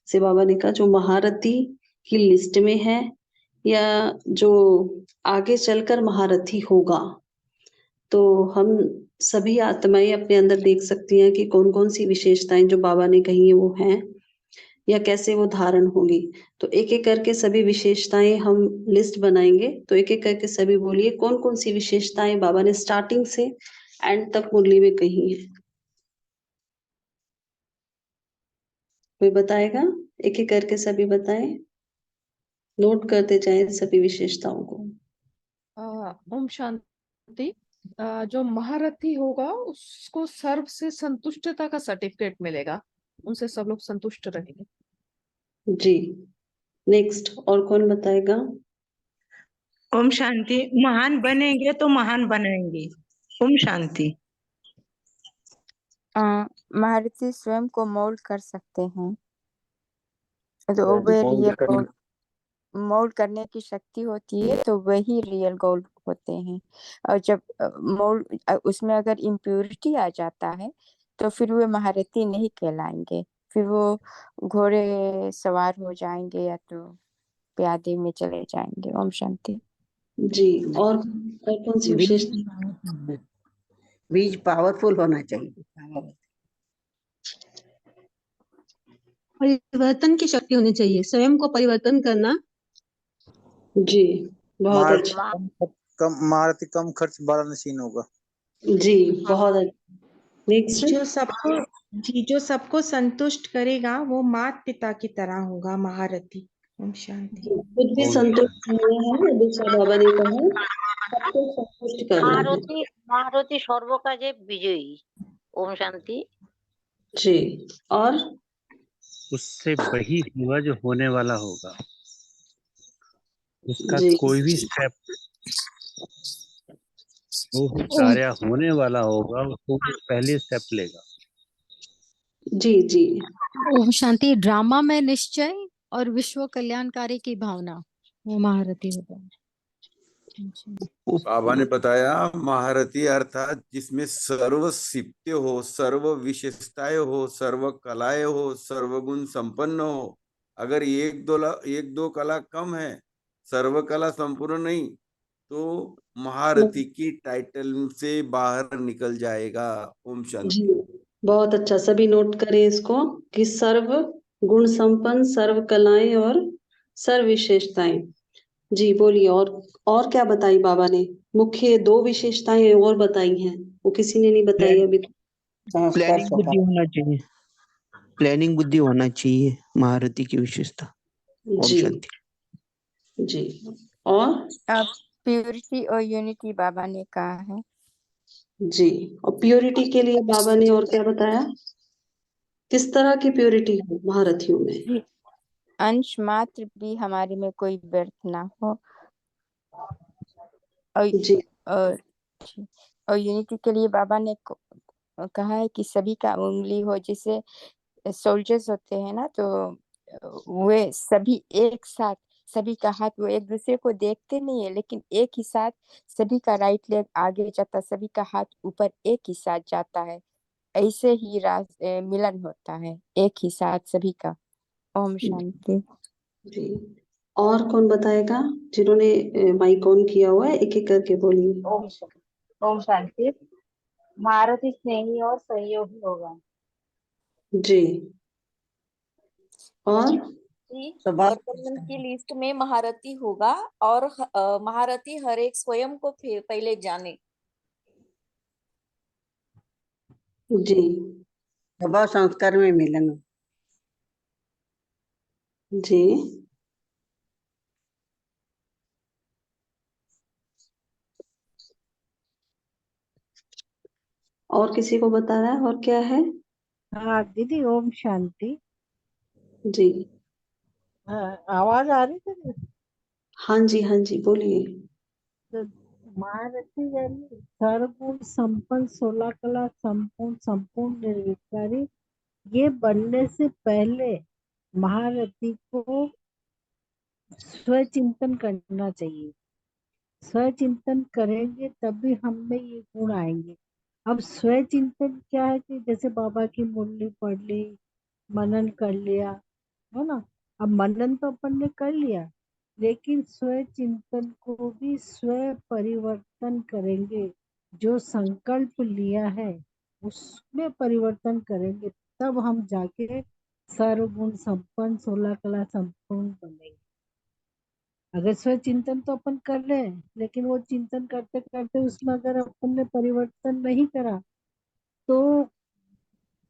से बाबा ने कहा जो महारथी की लिस्ट में है या जो आगे चलकर महारथी होगा, तो हम सभी आत्माएं अपने अंदर देख सकती हैं कि कौन कौन सी विशेषताएं जो बाबा ने कही है वो हैं या कैसे वो धारण होगी। तो एक एक करके सभी विशेषताएं हम लिस्ट बनाएंगे। तो एक एक करके सभी बोलिए कौन कौन सी विशेषताएं बाबा ने स्टार्टिंग से एंड तक मुरली में कही है। कोई बताएगा? एक एक करके सभी बताएं, नोट करते जाएं सभी विशेषताओं को। ओम शांति। जो महारथी होगा उसको सर्व से संतुष्टता का सर्टिफिकेट मिलेगा, उनसे सब लोग संतुष्ट रहेंगे। जी, नेक्स्ट और कौन बताएगा? ओम शांति। महान बनेंगे तो महान बनाएंगे। ओम शांति। महारथी स्वयं को मोल्ड कर सकते हैं, तो वे रियल गोल्ड मोल्ड करने की शक्ति होती है, तो वही रियल गोल्ड होते हैं। और जब मोल्ड उसमें अगर इम्प्योरिटी आ जाता है तो फिर वे महारथी नहीं कहलाएंगे, फिर वो घोड़े सवार हो जाएंगे या तो प्यादे में चले जाएंगे। ओम शांति। जी, और कौन सी विशेषता? बीज पावरफुल होना चाहिए। परिवर्तन की शक्ति होनी चाहिए, स्वयं को परिवर्तन करना। जी बहुत महारथी अच्छा। महारथी कम खर्च वाला मशीन होगा। जी बहुत अच्छा। नेक्स्ट। जो सबको संतुष्ट करेगा वो माता पिता की तरह होगा महारथी। ओम शांति। खुद भी संतुष्ट होना है, दूसरा बाबा ने कहा सबको संतुष्ट करना है। महारथी सर्वकाजे विजयी। ओम शांति। जी और उससे वही हुआ जो होने वाला होगा। उसका जी कोई भी स्टेप, जो भी कार्य होने वाला होगा उसको वो पहले स्टेप लेगा। जी जी। ओम शांति। ड्रामा में निश्चय और विश्व कल्याणकारी की भावना, वो महारथी होगा। बाबा ने बताया महारथी अर्थात जिसमें सर्व सिप्ते हो, सर्व विशेषताएं हो, सर्व कलाएं हो, सर्वगुण संपन्न हो। अगर एक दो कला कम है, सर्व कला संपूर्ण नहीं, तो महारथी की टाइटल से बाहर निकल जाएगा। ओम जी शांति। बहुत अच्छा, सभी नोट करें इसको कि सर्व गुण संपन्न, सर्व कलाएं और सर्व विशेषताएं। जी बोलिए। और क्या बताई बाबा ने? मुख्य 2 विशेषताएं और बताई हैं, वो किसी ने नहीं बताई अभी तक। प्लानिंग बुद्धि होना चाहिए, प्लानिंग बुद्धि होना चाहिए महारथी की विशेषता। ओम जी शांति। जी। और प्योरिटी और यूनिटी बाबा ने कहा है। जी और प्योरिटी के लिए बाबा ने और क्या बताया? किस तरह की प्योरिटी हो महारथियों में? अंश मात्र भी हमारे में कोई व्यर्थ ना हो। और जी और यूनिटी के लिए बाबा ने कहा है कि सभी का उंगली हो, जैसे सोल्जर्स होते हैं ना, तो वे सभी एक साथ, सभी का हाथ, वो एक दूसरे को देखते नहीं है लेकिन एक ही साथ सभी का राइट लेग आगे जाता, सभी का हाथ ऊपर एक ही साथ जाता है। ऐसे ही मिलन होता है एक ही साथ सभी का। ओम शांति। जी और कौन बताएगा जिन्होंने माइक ऑन किया हुआ है? एक एक करके बोलिए। ओम शांति। महारथी स्नेही और सहयोगी होगा। जी और वर्तमान की लिस्ट में महारथी होगा और महारथी हर एक स्वयं को पहले जाने। जी स्वभाव संस्कार में मिलन। जी और किसी को बता रहा है और क्या है? हाँ दीदी ओम शांति। जी आवाज आ रही थी? हाँ जी बोलिए। तो महारथी यानी सर्वगुण संपन्न, 16 कला संपूर्ण निर्विकारी, ये बनने से पहले महारथी को स्वचिंतन करना चाहिए। स्वचिंतन करेंगे तभी हम में ये गुण आएंगे। अब स्वचिंतन क्या है कि जैसे बाबा की मुरली पढ़ ली, मनन कर लिया, है ना। अब मनन तो अपन ने कर लिया, लेकिन स्व चिंतन को भी स्व परिवर्तन करेंगे। जो संकल्प लिया है उसमें परिवर्तन करेंगे, तब हम जाके सर्वगुण संपन्न, 16 कला संपूर्ण बनेंगे। अगर स्व चिंतन तो अपन कर रहे हैं, लेकिन वो चिंतन करते करते उसमें अगर अपन ने परिवर्तन नहीं करा तो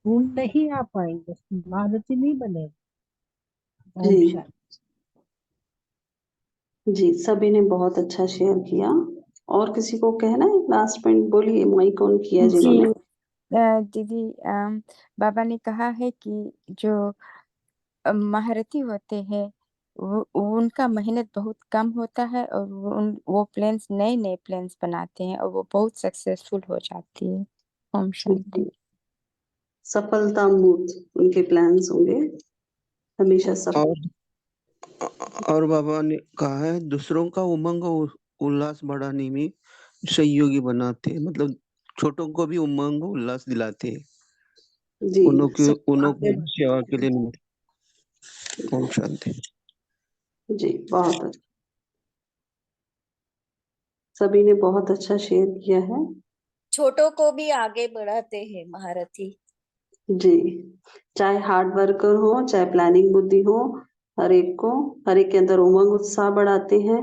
गुण नहीं आ पाएंगे, महारथी नहीं बनेगा। ओम जी शांति। जी सभी ने बहुत अच्छा शेयर किया। और किसी को कहना है? लास्ट पॉइंट बोलिए, माइक ऑन किया जी जिन्होंने। दीदी, बाबा ने कहा है कि जो महारथी होते हैं उनका मेहनत बहुत कम होता है और वो प्लान्स नए प्लान्स बनाते हैं और वो बहुत सक्सेसफुल हो जाती है। ओम शांति। सफलता मूर्त उनके प्लान्स होंगे हमेशा सफल। और बाबा ने कहा है दूसरों का उमंग और उल्लास बढ़ाने में सहयोगी बनाते हैं, मतलब छोटों को भी उमंग उल्लास दिलाते हैं। जी उन्हों की सेवा के लिए नहीं। ओम शांति। जी बहुत अच्छा, सभी ने बहुत अच्छा शेयर किया है। छोटों को भी आगे बढ़ाते हैं महारथी। जी, चाहे हार्ड वर्कर हो, चाहे प्लानिंग बुद्धि हो, हर एक के अंदर उमंग उत्साह बढ़ाते हैं।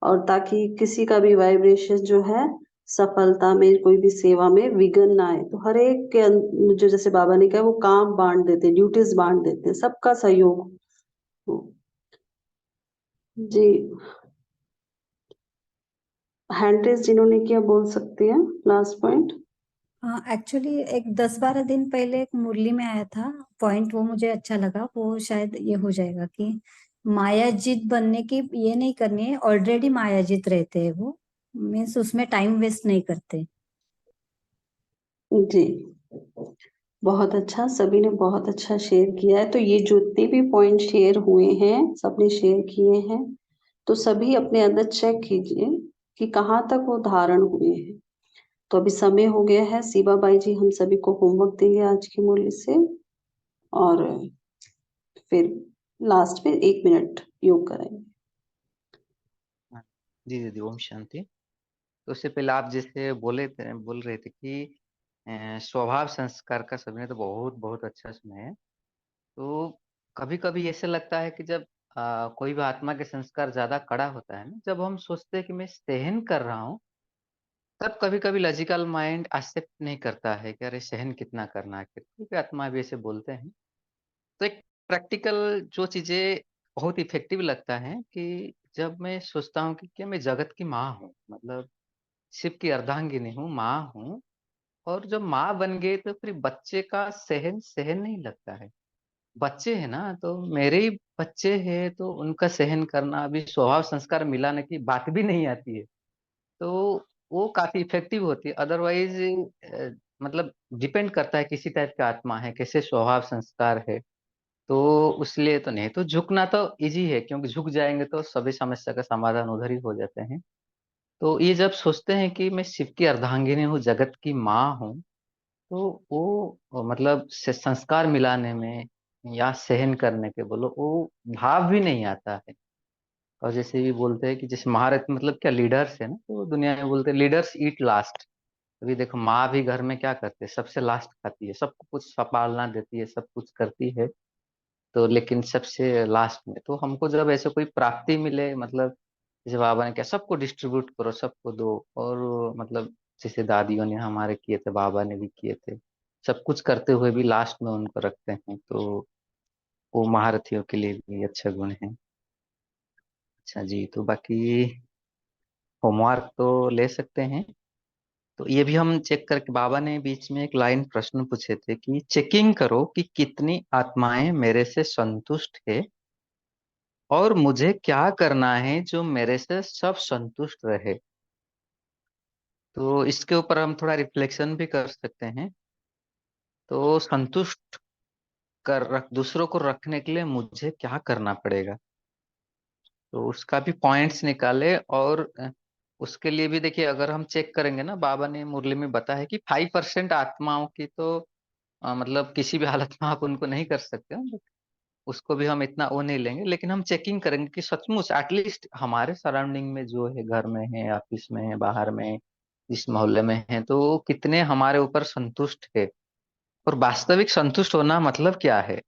और ताकि किसी का भी वाइब्रेशन जो है सफलता में, कोई भी सेवा में विघ्न ना आए, तो हर एक के जो जैसे बाबा ने कहा वो काम बांट देते, ड्यूटीज बांट देते, सबका सहयोग हो। जी, हैंड रेज जिन्होंने किया बोल सकते हैं लास्ट पॉइंट। एक्चुअली एक 10-12 दिन पहले एक मुरली में आया था पॉइंट, वो मुझे अच्छा लगा। वो शायद ये हो जाएगा कि मायाजीत बनने की ये नहीं करनी है, ऑलरेडी मायाजीत रहते हैं वो, मीन्स उसमें टाइम वेस्ट नहीं करते। जी, बहुत अच्छा, सभी ने बहुत अच्छा शेयर किया है। तो ये जितने भी पॉइंट शेयर हुए हैं, सबने शेयर किए हैं, तो सभी अपने अंदर चेक कीजिए कि कहाँ तक वो धारण हुए हैं। तो अभी समय हो गया है, सीबा बाई जी हम सभी को होमवर्क देंगे आज की मुरली से, और फिर लास्ट में 1 मिनट योग कराएंगे। हाँ, जी दीदी, ओम शांति। तो उससे पहले आप जैसे बोल रहे थे कि स्वभाव संस्कार का सभी ने तो बहुत बहुत अच्छा सुना है। तो कभी कभी ऐसे लगता है कि जब कोई भी आत्मा के संस्कार ज्यादा कड़ा होता है ना, जब हम सोचते हैं कि मैं सहन कर रहा हूँ, तब कभी कभी लॉजिकल माइंड एक्सेप्ट नहीं करता है कि अरे सहन कितना करना है। क्योंकि आत्मा भी ऐसे बोलते हैं। तो एक प्रैक्टिकल जो चीजें बहुत इफेक्टिव लगता है कि जब मैं सोचता हूँ कि क्या मैं जगत की माँ हूँ, मतलब शिव की अर्धांगिनी हूँ, माँ हूँ। और जब माँ बन गए तो फिर बच्चे का सहन सहन नहीं लगता है। बच्चे हैं ना, तो मेरे ही बच्चे हैं, तो उनका सहन करना, अभी स्वभाव संस्कार मिलाने की बात भी नहीं आती है। तो वो काफी इफेक्टिव होती है। अदरवाइज मतलब डिपेंड करता है किसी टाइप का आत्मा है, कैसे स्वभाव संस्कार है। तो उसलिए तो नहीं, तो झुकना तो इजी है, क्योंकि झुक जाएंगे तो सभी समस्या का समाधान उधर ही हो जाते हैं। तो ये जब सोचते हैं कि मैं शिव की अर्धांगिनी हूँ, जगत की माँ हूँ, तो वो मतलब से संस्कार मिलाने में या सहन करने के बोलो, वो भाव भी नहीं आता है। और जैसे भी बोलते हैं कि जैसे महारत मतलब क्या, लीडर्स है ना, तो दुनिया में बोलते हैं लीडर्स ईट लास्ट। अभी देखो, माँ भी घर में क्या करते हैं, सबसे लास्ट खाती है, सबको कुछ संभालना देती है, सब कुछ करती है। तो लेकिन सबसे लास्ट में, तो हमको जब ऐसे कोई प्राप्ति मिले, मतलब जैसे बाबा ने क्या, सबको डिस्ट्रीब्यूट करो, सबको दो। और मतलब जैसे दादियों ने हमारे किए थे, बाबा ने भी किए थे, सब कुछ करते हुए भी लास्ट में उनको रखते हैं, तो वो महारथियों के लिए भी अच्छा गुण है। अच्छा जी, तो बाकी होमवर्क तो ले सकते हैं। तो ये भी हम चेक करके, बाबा ने बीच में एक लाइन प्रश्न पूछे थे कि चेकिंग करो कि कितनी आत्माएं मेरे से संतुष्ट है, और मुझे क्या करना है जो मेरे से सब संतुष्ट रहे। तो इसके ऊपर हम थोड़ा रिफ्लेक्शन भी कर सकते हैं। तो संतुष्ट दूसरों को रखने के लिए मुझे क्या करना पड़ेगा, तो उसका भी पॉइंट्स निकाले। और उसके लिए भी देखिए, अगर हम चेक करेंगे ना, बाबा ने मुरली में बताया है कि 5% आत्माओं की तो मतलब किसी भी हालत में आप उनको नहीं कर सकते हो, उसको भी हम इतना वो नहीं लेंगे। लेकिन हम चेकिंग करेंगे कि सचमुच एटलीस्ट हमारे सराउंडिंग में जो है, घर में है, ऑफिस में है, बाहर में, इस मोहल्ले में है, तो वो कितने हमारे ऊपर संतुष्ट है। और वास्तविक संतुष्ट होना मतलब क्या है,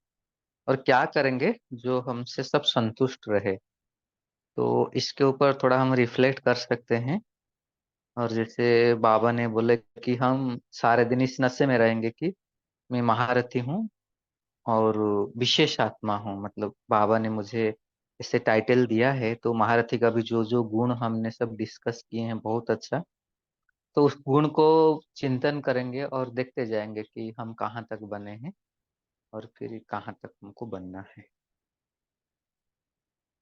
और क्या करेंगे जो हमसे सब संतुष्ट रहे। तो इसके ऊपर थोड़ा हम रिफ्लेक्ट कर सकते हैं। और जैसे बाबा ने बोले कि हम सारे दिन इस नशे में रहेंगे कि मैं महारथी हूँ और विशेष आत्मा हूँ, मतलब बाबा ने मुझे इससे टाइटल दिया है। तो महारथी का भी जो जो गुण हमने सब डिस्कस किए हैं, बहुत अच्छा। तो उस गुण को चिंतन करेंगे और देखते जाएंगे कि हम कहाँ तक बने हैं, और फिर कहाँ तक हमको बनना है।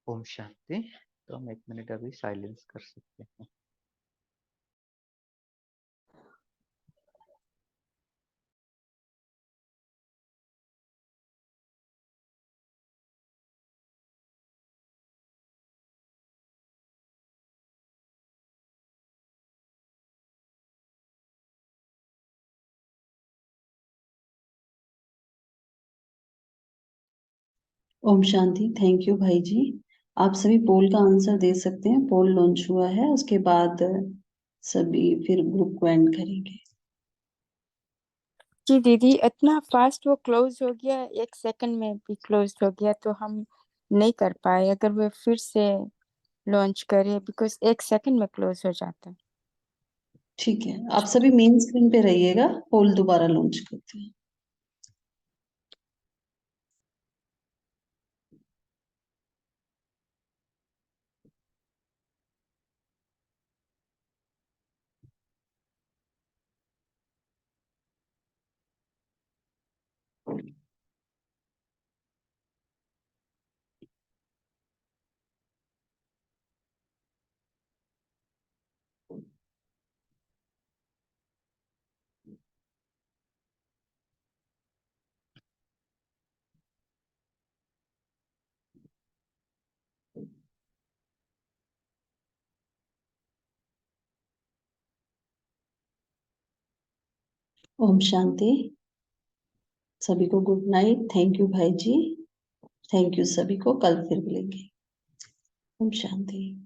ओम शांति। तो हम 1 मिनट अभी साइलेंस कर सकते हैं। ओम शांति। थैंक यू भाई जी। आप सभी पोल का आंसर दे सकते हैं, पोल लॉन्च हुआ है, उसके बाद सभी फिर ग्रुप को एंड करेंगे। जी दीदी, इतना फास्ट वो क्लोज हो गया, 1 सेकंड में भी क्लोज हो गया, तो हम नहीं कर पाए। अगर वो फिर से लॉन्च करे, बिकॉज 1 सेकंड में क्लोज हो जाता है। ठीक है, आप सभी मेन स्क्रीन पे रहिएगा, पोल दोबारा लॉन्च करते हैं। ओम शांति। सभी को गुड नाइट। थैंक यू भाई जी, थैंक यू सभी को। कल फिर मिलेंगे। ओम शांति।